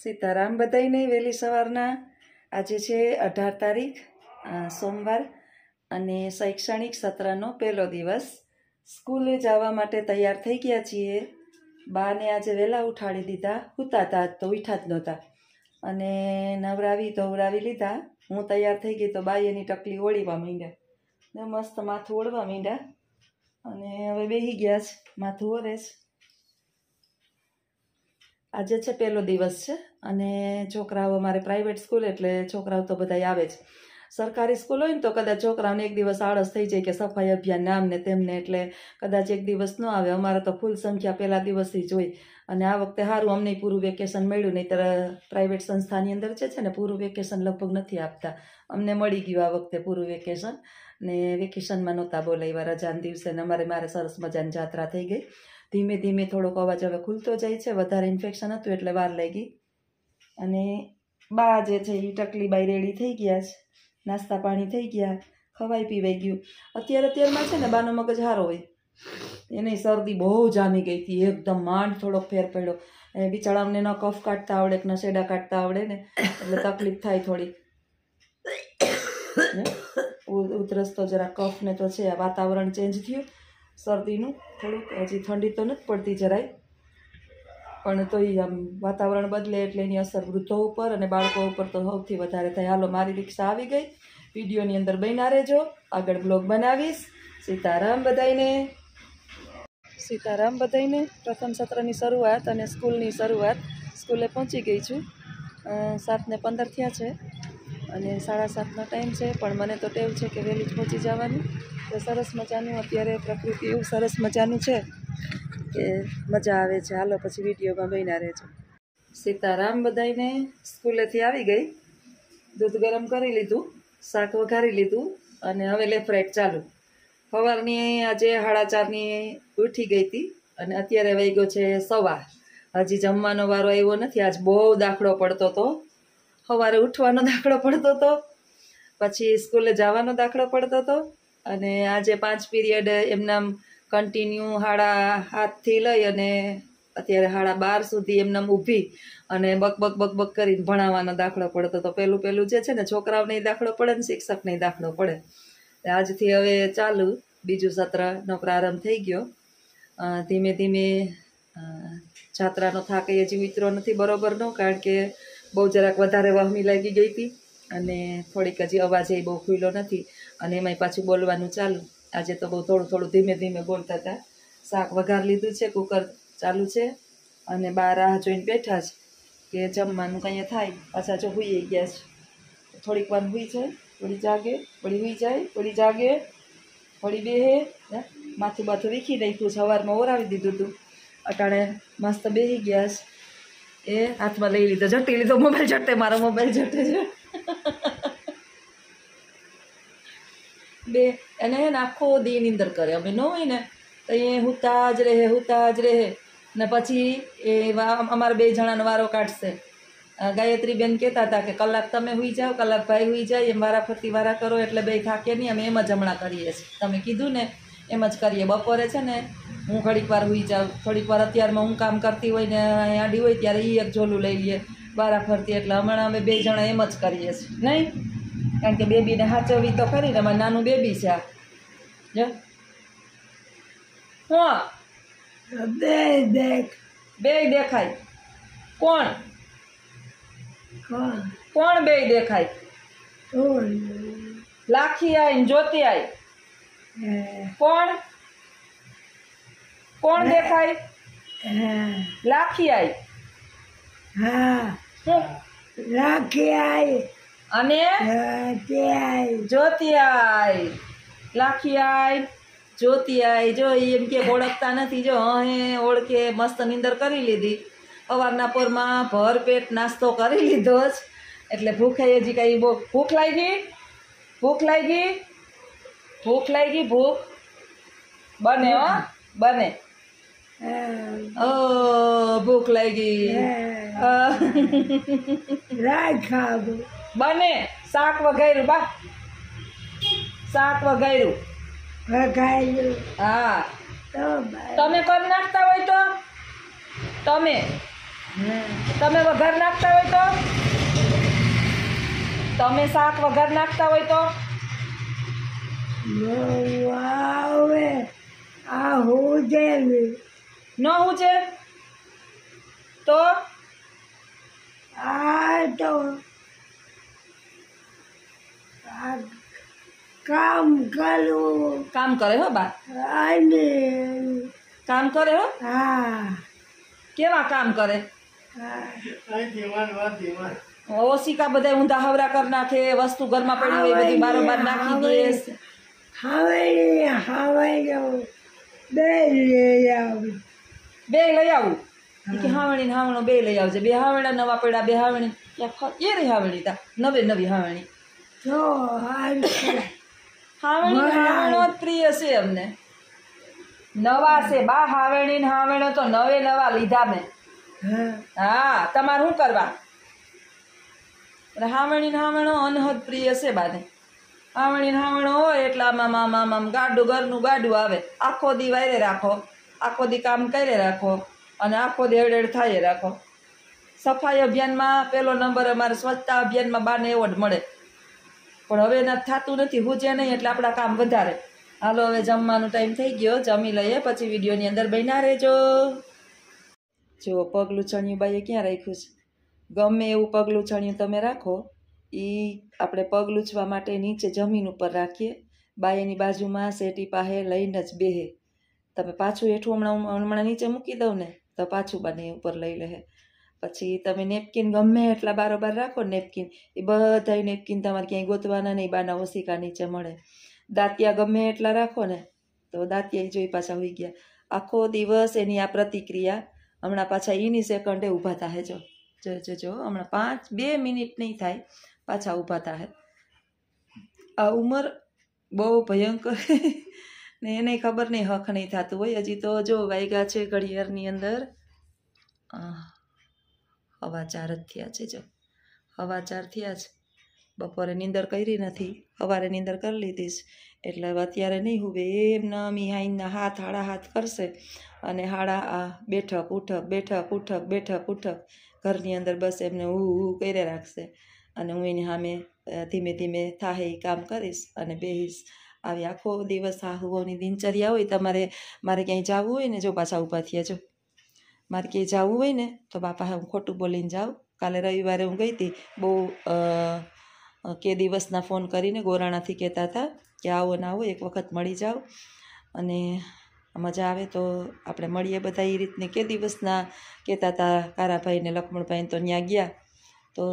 સીતારામ બધાઈને વહેલી સવારના આજે છે 18 તારીખ સોમવાર અને શૈક્ષણિક સત્રનો પહેલો દિવસ. સ્કૂલે જવા માટે તૈયાર થઈ ગયા છીએ. બાને આજે વહેલા ઉઠાડી દીધા, સૂતા હતા તો ઉઠ્યા જ નહોતા અને નવરાવી ધોવરાવી લીધા. હું તૈયાર થઈ ગઈ તો બાઈ એની ટકલી ઓળીવા માંડ્યા ને મસ્ત માથું ઓળવા માંડ્યા અને હવે બેસી ગયા છે, માથું ઓરે છે. આજે છે પહેલો દિવસ છે અને છોકરાઓ અમારે પ્રાઇવેટ સ્કૂલ એટલે છોકરાઓ તો બધા આવે જ. સરકારી સ્કૂલ હોય ને તો કદાચ છોકરાઓને એક દિવસ આળસ થઈ જાય કે સફાઈ અભિયાન નામ ને તેમને, એટલે કદાચ એક દિવસ ન આવે. અમારે તો ફૂલ સંખ્યા પહેલા દિવસથી જ હોય અને આ વખતે સારું અમને પૂરું વેકેશન મળ્યું. નહીંતર પ્રાઇવેટ સંસ્થાની અંદર છે ને પૂરું વેકેશન લગભગ નથી આપતા. અમને મળી ગયું આ વખતે પૂરું વેકેશન ને વેકેશનમાં નહોતા બોલાવ્યા રજાના દિવસે ને મારે સરસ મજાની જાત્રા થઈ ગઈ. ધીમે ધીમે થોડોક અવાજ હવે ખુલતો જાય છે. વધારે ઇન્ફેક્શન હતું એટલે વાર લાગી. અને બા જે છે એ ટકલી બાઈ રેડી થઈ ગયા છે, નાસ્તા પાણી થઈ ગયા, ખવાઈ પીવાઈ ગયું. અત્યારમાં છે ને બાનો મગજ સારો હોય, એને શરદી બહુ જામી ગઈ હતી, એકદમ માંડ થોડોક ફેર પડ્યો. બિચારાઓને ન કફ કાઢતા આવડે કે ન શેડા કાઢતા આવડે ને એટલે તકલીફ થાય થોડી. ઉધરસ તો જરા કફ ને તો છે, વાતાવરણ ચેન્જ થયું શરદીનું થોડુંક. હજી ઠંડી તો નથી પડતી જરાય, પણ તોય આમ વાતાવરણ બદલે એટલે એની અસર વૃદ્ધો ઉપર અને બાળકો ઉપર તો સૌથી વધારે થાય. હાલો, મારી રિક્ષા આવી ગઈ, વિડીયોની અંદર બન્યા રહેજો, આગળ બ્લોગ બનાવીશ. સીતારામ બધાઈને, સીતારામ બધાઈને. પ્રથમ સત્રની શરૂઆત અને સ્કૂલની શરૂઆત. સ્કૂલે પહોંચી ગઈ છું. 7:15 થયા છે અને 7:30નો ટાઈમ છે, પણ મને તો ટેવ છે કે વહેલી જ પહોંચી જવાની. તો સરસ મજાનું અત્યારે પ્રકૃતિ એવું સરસ મજાનું છે કે મજા આવે છે. હાલો પછી વિડીયોમાં બન્યા રહેજો. સીતારામ બધાઈને. સ્કૂલેથી આવી ગઈ, દૂધ ગરમ કરી લીધું, શાક વઘારી લીધું અને હવે લેફ્ટ રાઈટ ચાલુ. સવારની આજે 4:30ની ઉઠી ગઈ હતી અને અત્યારે વાગ્યો છે 1:15. હજી જમવાનો વારો આવ્યો નથી. આજ બહુ દાખલો પડતો હતો. સવારે ઉઠવાનો દાખલો પડતો હતો, પછી સ્કૂલે જવાનો દાખલો પડતો હતો અને આજે 5 પીરિયડ એમનામ કન્ટિન્યુ 7:30થી લઈ અને અત્યારે 12:30 સુધી એમનામ ઊભી અને બક કરીને ભણાવવાનો દાખલો પડતો હતો. પહેલું જે છે ને છોકરાઓને દાખલો પડે ને શિક્ષકને દાખલો પડે. આજથી હવે ચાલુ બીજું સત્રનો પ્રારંભ થઈ ગયો. ધીમે ધીમે જાત્રાનો થાક એ હજી ઉતરો નથી બરોબરનો, કારણ કે બહુ જરાક વધારે વહમી લાગી ગઈ હતી અને થોડીક હજી અવાજ એ બહુ ખુલ્લો નથી અને એમાંય પાછું બોલવાનું ચાલુ. આજે તો બહુ થોડું ધીમે ધીમે બોલતા હતા. શાક વઘાર લીધું છે, કુકર ચાલુ છે અને બહાર રાહ જોઈને બેઠા છે કે જમવાનું કંઈ થાય. પાછા જો સૂઈ ગયા છે. થોડીક વાર સૂઈ જાય, વળી જાગે, વળી સૂઈ જાય, વળી જાગે, વળી બેહે. માથું વીખી નાખ્યું, સવારમાં ઓરાવી દીધું હતું, અટાણે મસ્ત બેસી ગયા છે. એ હાથમાં લઈ લીધો, ઝટી લીધો મોબાઈલ. ઝટે મારો મોબાઈલ ઝટે છે બે. એને હે ને આખો દી નીંદર કરે. અમે ન હોય ને તો એ હુતા જ રહે ને પછી એ અમારા 2 જણાનો વારો કાઢશે. ગાયત્રીબેન કહેતા હતા કે કલાક તમે સૂઈ જાઓ, કલાક ભાઈ સૂઈ જાય, એમ વારાફરતી વારા કરો એટલે 2 થાકે નહીં. અમે એમ જ હમણાં કરીએ છીએ. તમે કીધું ને એમ જ કરીએ. બપોરે છે ને હું ઘડીક વાર સૂઈ જાઉં, થોડીક વાર અત્યારમાં હું કામ કરતી હોય ને આડી હોય ત્યારે એ એક ઝોલું લઈ લઈએ વારાફરતી. એટલે હમણાં અમે 2 જણા એમ જ કરીએ છીએ નહીં, કારણ કે બેબીને સાચવવી તો ખરી ને. અમારે નાનું બેબી છે આ જો. હા, બે દેખાય. કોણ બે દેખાય? લાખી આઈ ને જ્યોતિ આઈ. કોણ દેખાય? લાખી આઈ. લાખી આઈ અને જ્યોતિ આઈ. લાખી આઈ, જ્યોતિ આઈ. જો એમ કે ઓળખતા નથી. જો ઓળખે. મસ્ત નીંદર કરી લીધી. સવારના પોરમાં ભર પેટ નાસ્તો કરી લીધો જ, એટલે ભૂખે હજી કઈ બહુ. ભૂખ લાગી ભૂખ બને હો બને. ભૂખ લાગી બને. શાક વઘાર્યું બા, શાક વઘાર્યું. હા, તમે કરી નાખતા હોય તો તમે તમે વઘાર નાખતા હોય તો તમે શાક વઘાર નાખતા હોય તો ન હું છે તો કામ કરું કામ કરે હો બા અને કામ કરે હો હા કેવા કામ કરે ઓશિકા બધા ઊંધા હવરા કરી નાખે વસ્તુ ઘરમાં પડી હોય બધી બારોબાર નાખી દે હવે બે લઈ આવું બે લઈ આવું કે હાવણી ને હાવણો બે લઈ આવજે બે હાવણા નવા પડ્યા બે હાવણી એ રહી હાવણી તા નવી હાવણી તો હાવણી હાવણો જ પ્રિય છે અમને નવા છે બા હાવણી ને હાવણો તો નવા લીધા મેં હા તમારે શું કરવા હાવણી ને હાવણો અનહદ પ્રિય છે બાને હાવણી ને હાવણો હોય એટલે આમ ગાડું ઘરનું ગાડું આવે આખો દી વાયરે રાખો આખો દી કામ કરે રાખો અને આખો દી એડ થાય રાખો સફાઈ અભિયાનમાં પહેલો નંબર અમારે સ્વચ્છતા અભિયાનમાં બાને એવોર્ડ મળે પણ હવે એના થતું નથી હુજે નહીં એટલે આપણા કામ વધારે હાલો હવે જમવાનો ટાઈમ થઈ ગયો જમી લઈએ પછી વિડીયોની અંદર બન્યા રહેજો જો પગલું ચણિયું બાઈએ ક્યાં રાખ્યું છે ગમે એવું પગલું ચણિયું તમે રાખો એ આપણે પગ લૂછવા માટે નીચે જમીન ઉપર રાખીએ બાઈની બાજુમાં સેટી પાસે લઈને જ બેહે તમે પાછું હેઠું હમણાં નીચે મૂકી દઉં ને તો પાછું બાને ઉપર લઈ લે પછી તમે નેપકિન ગમે એટલા બારોબાર રાખો નેપકિન એ બધા નેપકિન તમારે ક્યાંય ગોતવાના નહીં બાના ઓશિકા નીચે મળે દાંતિયા ગમે એટલા રાખો ને તો દાંતિયા જોઈ પાછા હોઈ ગયા આખો દિવસ એની આ પ્રતિક્રિયા હમણાં પાછા એની સેકન્ડે ઊભા થાય જો હમણાં 2 મિનિટ નહીં થાય પાછા ઊભા થાય આ ઉંમર બહુ ભયંકર ને એને ખબર નહીં હક નહીં થતું હોય હજી તો જો વાગ્યા છે ઘડિયાળની અંદર 4:15 જ થયા છે જો 4:15 થયા છે બપોરે નીંદર કરી નથી સવારે નીંદર કરી લીધી એટલે હવે અત્યારે નહીં હુવે એમ નમી હાઈના હાડા હાથ કરશે અને બેઠક ઉઠક ઘરની અંદર બસ એમને હું કરે રાખશે અને હું એની સામે ધીમે ધીમે થાહે એ કામ કરીશ અને બેહીશ આવી આખો દિવસ હાહુઓની દિનચર્યા હોય તમારે મારે ક્યાંય જવું હોય ને જો પાછા ઊભા થયા જો મારે ક્યાંય જવું હોય ને તો બાપા હું ખોટું બોલીને જાઉં કાલે રવિવારે હું ગઈ હતી બહુ કે દિવસના ફોન કરીને ગોરાણાથી કહેતા હતા કે આવો ને આવો એક વખત મળી જાઓ અને મજા આવે તો આપણે મળીએ બધા એ રીતને કે દિવસના કહેતા હતા કારાભાઈને લક્ષ્મણભાઈને તો ત્યાં ગયા તો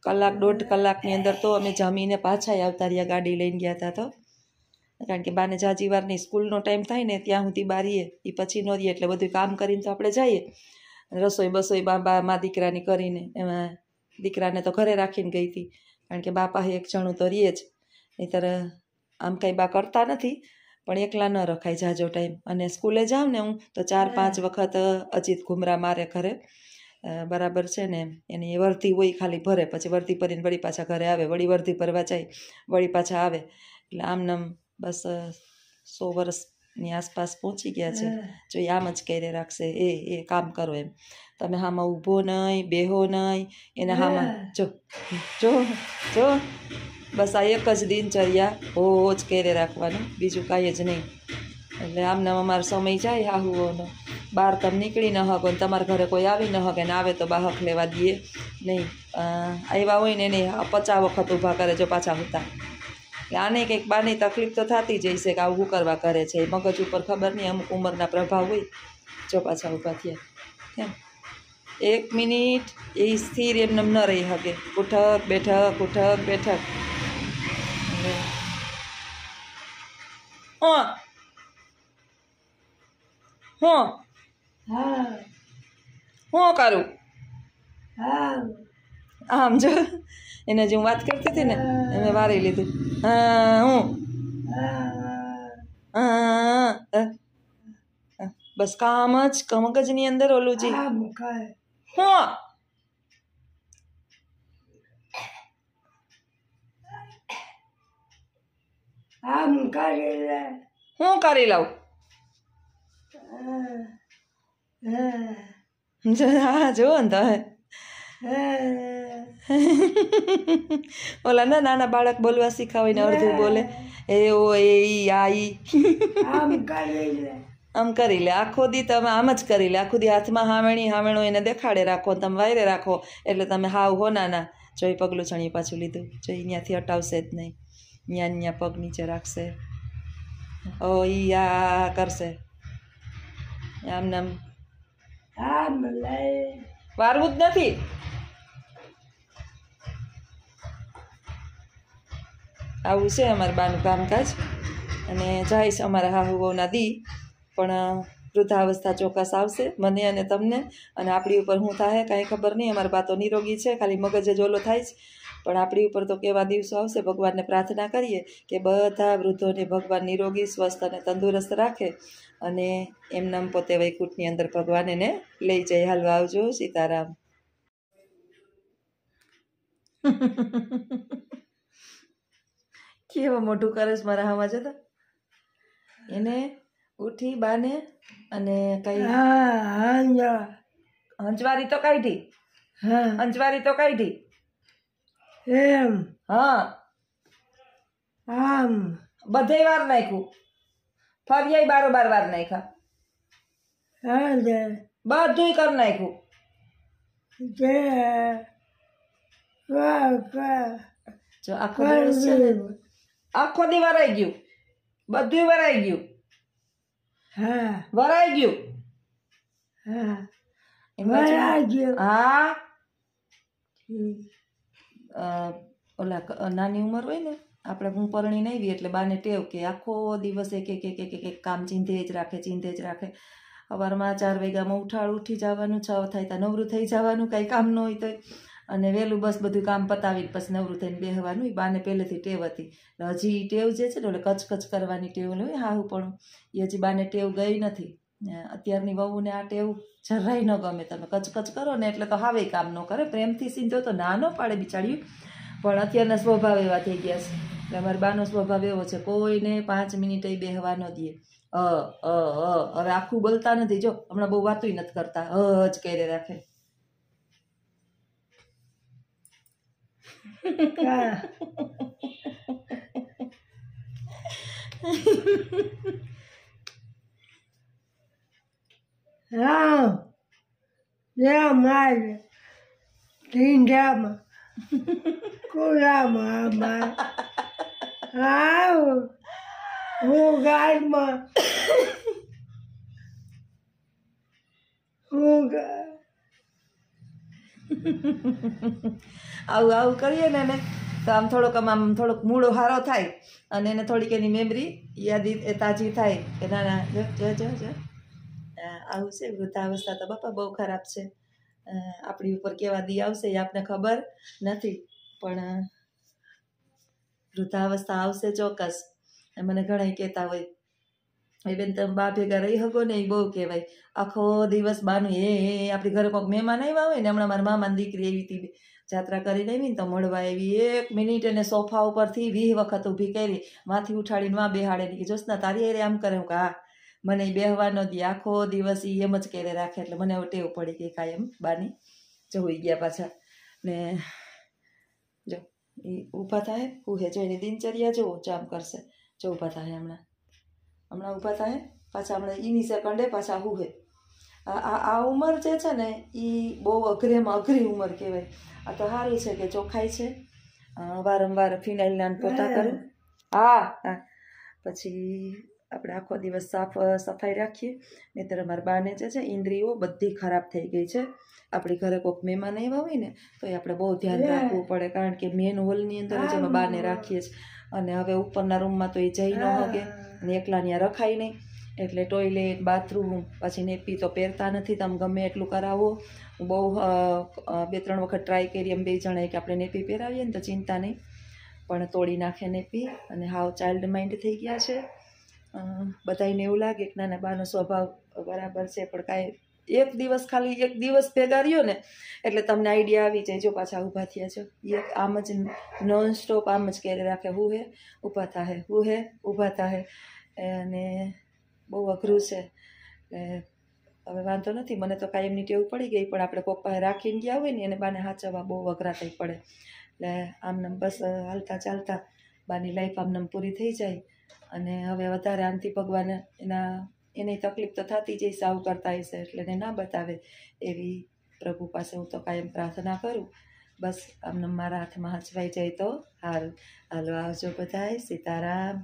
1-1.5 કલાકની અંદર તો અમે જમીને પાછા આવતા રહ્યા ગાડી લઈને ગયા હતા તો કારણ કે બાને જાજી વારની સ્કૂલનો ટાઈમ થાય ને ત્યાં સુધી બારીએ એ પછી ન રહીએ એટલે બધું કામ કરીને તો આપણે જઈએ રસોઈ મા દીકરાની કરીને એમાં દીકરાને તો ઘરે રાખીને ગઈ હતી કારણ કે બાપા એક જણું તો રહીએ જ નહીંતર આમ કંઈ બા કરતા નથી પણ એકલા ન રખાય જાજો ટાઈમ અને સ્કૂલે જાઉં ને હું તો 4-5 વખત અજીત ઘુમરા મારે ઘરે બરાબર છે ને એની વર્ધી હોય ખાલી ભરે પછી વર્ધી ભરીને વળી પાછા ઘરે આવે વળી વર્ધી ભરવા જાય વળી પાછા આવે એટલે આમનામ બસ 100 વર્ષની આસપાસ પહોંચી ગયા છે જો એ આમ જ કરે રાખશે એ કામ કરો એમ તમે હામાં ઊભો નહીં બેહો નહીં એને હામાં જો બસ આ એક જ દિનચર્યા રોજ કરે રાખવાનું બીજું કાંઈ જ નહીં એટલે આમને અમારો સમય જાય હાહુઓનો બહાર તમે નીકળી ન હકો ને તમારા ઘરે કોઈ આવી ન હકે ને આવે તો બા હક લેવા દઈએ નહીં આવ્યા હોય ને એને 50 વખત ઊભા કરે જો પાછા હોતા એટલે આને કંઈક બાની તકલીફ તો થતી જ હશે કે આવું શું કરવા કરે છે મગજ ઉપર ખબર નહીં અમુક ઉંમરના પ્રભાવ હોય જો પાછા ઊભા થયા કેમ 1 મિનિટ એ સ્થિર એમને ન રહી શકે ઉઠક બેઠક હું કરું આમ જો એને જે હું વાત કરતી હતી ને એને વારી લીધું બસ કામ જ મગજની અંદર ઓલું જી હું કરી લઉં હા જુઓ ને તમે ઓલા નાના બાળક બોલવા શીખાવીને અડધું બોલે એ ઓ એ ઈ આ ઈ આમ કરી લે. આમ કરી લે આખો દી તમે આમ જ કરી લે આખો દી હાથમાં હામેણું એને દેખાડે રાખો તમે વાયરે રાખો એટલે તમે હાવ હો નાના જોઈ પગલું છણી પાછું લીધું જોઈ ત્યાંથી હટાવશે જ નહીં ત્યાં પગ નીચે રાખશે ઓ ઈ આ કરશે આમ નામ આમ લઈ. વારવું જ નથી આવું છે અમારા બાનું કામકાજ અને જઈશ અમારા હાહુ વહુના દી પણ વૃદ્ધાવસ્થા ચોક્કસ આવશે મને અને તમને અને આપણી ઉપર શું થાય કાંઈ ખબર નહીં અમારા બા તો નિરોગી છે ખાલી મગજ જ ઓલો થાય છે પણ આપણી ઉપર તો કેવા દિવસો આવશે ભગવાનને પ્રાર્થના કરીએ કે બધા વૃદ્ધોને ભગવાન નિરોગી સ્વસ્થ અને તંદુરસ્ત રાખે અને એમનામ પોતે વૈકુંઠની અંદર ભગવાન એને લઈ જાય હાલવા આવજો સીતારામ કેવા મોઢું કરે છે મારા હામાં જતા એને ઉઠી બાને અને કઈ હંચવારી તો કાઢી હંચવારી તો કાઢી એમ હા આમ બધે વાર નાખ્યું ફરિયાય બારોબાર વાર નાખ્યા બધુંય કરી નાખ્યું જે જો આખો દિવસ છે ને આખો દી વરાઈ ગયું બધુંય વરાઈ ગયું વરાઈ ગયું હા ઓલા નાની ઉંમર હોય ને આપણે હું પરણી નહીં એટલે બાને ટેવ કે આખો દિવસ એક કામ ચીંધે જ રાખે સવારમાં 4 વાગ્યામાં ઉઠી જવાનું 6 થાય ત્યાં નવરું થઈ જવાનું કાંઈ કામ ન હોય તો અને વહેલું બસ બધું કામ પતાવીને પછી નવરું થઈને બેહવાનું એ બાને પહેલેથી ટેવ હતી હજી ટેવ જે છે ને એટલે કચકચ કરવાની ટેવ હોય હાહું પણ એ હજી બાને ટેવ ગઈ નથી અત્યારની વહુને આ ટેવ જરાય ન ગમે તમે કચકચ કરો ને એટલે તો હાવે કામ ન કરે પ્રેમથી સીધો તો ના ન પાડે બિચાર્યું પણ અત્યારના સ્વભાવ એવા થઈ ગયા છે એટલે અમારા બાનો સ્વભાવ એવો છે કોઈને 5 મિનિટ બેહવા ન દે હવે આખું બોલતા નથી જો હમણાં બહુ વાતુંય નથી કરતા જ કરી રાખે મારે ઢીંઢામાં કુલામાં હું ગાડમાં આવું કરીએ ને તો આમ થોડોક મૂળો હારો થાય અને એને થોડીક એની મેમરી યાદી તાજી થાય કે ના ના જો આવું છે વૃદ્ધાવસ્થા તો બાપા બહુ ખરાબ છે આપણી ઉપર કેવા દી આવશે એ આપને ખબર નથી પણ વૃદ્ધાવસ્થા આવશે ચોક્કસ મને ઘણા કહેતા હોય એ બેન તમે બા ભેગા રહી શકો ને એ બહુ કહેવાય આખો દિવસ બાનું આપણી ઘરે કોઈક મહેમાન આવ્યા હોય ને હમણાં મારા મામાની દીકરી એવી હતી જાત્રા કરીને આવી ને તો મળવા આવી 1 મિનિટ એને સોફા ઉપરથી 20 વખત ઊભી કરી માથી ઉઠાડીને માં બેહાડે ને કે જોશના તારી હારે આમ કરે હું કે હા મને એ બેહવા ન દે આખો દિવસ એ એમ જ કરે રાખે એટલે મને ટેવ પડી ગઈ કાંઈ એમ બાની જોઈ ગયા પાછા ને જો એ ઊભા થાય હું જો એની દિનચર્યા જુઓ જામ કરશે જો ઊભા થાય હમણાં ઊભા થાય પાછા હમણાં એની સેકન્ડે પાછા હુહે આ ઉંમર જે છે ને એ બહુ અઘરી ઉંમર કહેવાય આ તો સારું છે કે ચોખ્ખાઈ છે વારંવાર ફિનાઇલના પોતા કરું હા પછી આપણે આખો દિવસ સફાઈ રાખીએ નહીંતર અમારા બાને જે છે ઇન્દ્રિયો બધી ખરાબ થઈ ગઈ છે આપણી ઘરે કોઈક મહેમાન આવ્યા હોય ને તો એ આપણે બહુ ધ્યાન રાખવું પડે કારણ કે મેન હોલની અંદર જ અમે બાને રાખીએ છીએ અને હવે ઉપરના રૂમમાં તો એ જઈ ન શકે અને એકલા ત્યાં રખાય નહીં એટલે ટોયલેટ બાથરૂમ પછી નેપી તો પહેરતા નથી તમે ગમે એટલું કરાવો હું બહુ 2-3 વખત ટ્રાય કરી એમ 2 જણાએ કે આપણે નેપી પહેરાવીએ ને તો ચિંતા નહીં પણ તોડી નાખે નેપી અને હાવ ચાઇલ્ડ માઇન્ડ થઈ ગયા છે બધાને એવું લાગે કે નાના બાનો સ્વભાવ બરાબર છે પણ કાંઈ ખાલી એક દિવસ ભેગા રહ્યો ને એટલે તમને આઈડિયા આવી જાય જો પાછા ઊભા થયા છો આમ જ નોન સ્ટોપ આમ જ કરી રાખે હું હે ઊભા થાય ઊભા થાય અને બહુ અઘરું છે હવે વાંધો નથી, મને તો કાયમની ટેવ પડી ગઈ, પણ આપણે પપ્પાએ રાખીને ગયા હોય ને એને બાને હાચવવા બહુ અઘરા થઈ પડે. એટલે આમનામ બસ હાલતા ચાલતા બાની લાઈફ આમનામ પૂરી થઈ જાય. અને હવે વધારે આનથી ભગવાન એની તકલીફ તો થતી જ સાવ કરતા હશે, એટલે એને ના બતાવે એવી પ્રભુ પાસે હું તો કાયમ પ્રાર્થના કરું. બસ આમને મારા હાથમાં હચવાઈ જાય તો સારું. હાલો આવજો બધાય, સીતારામ.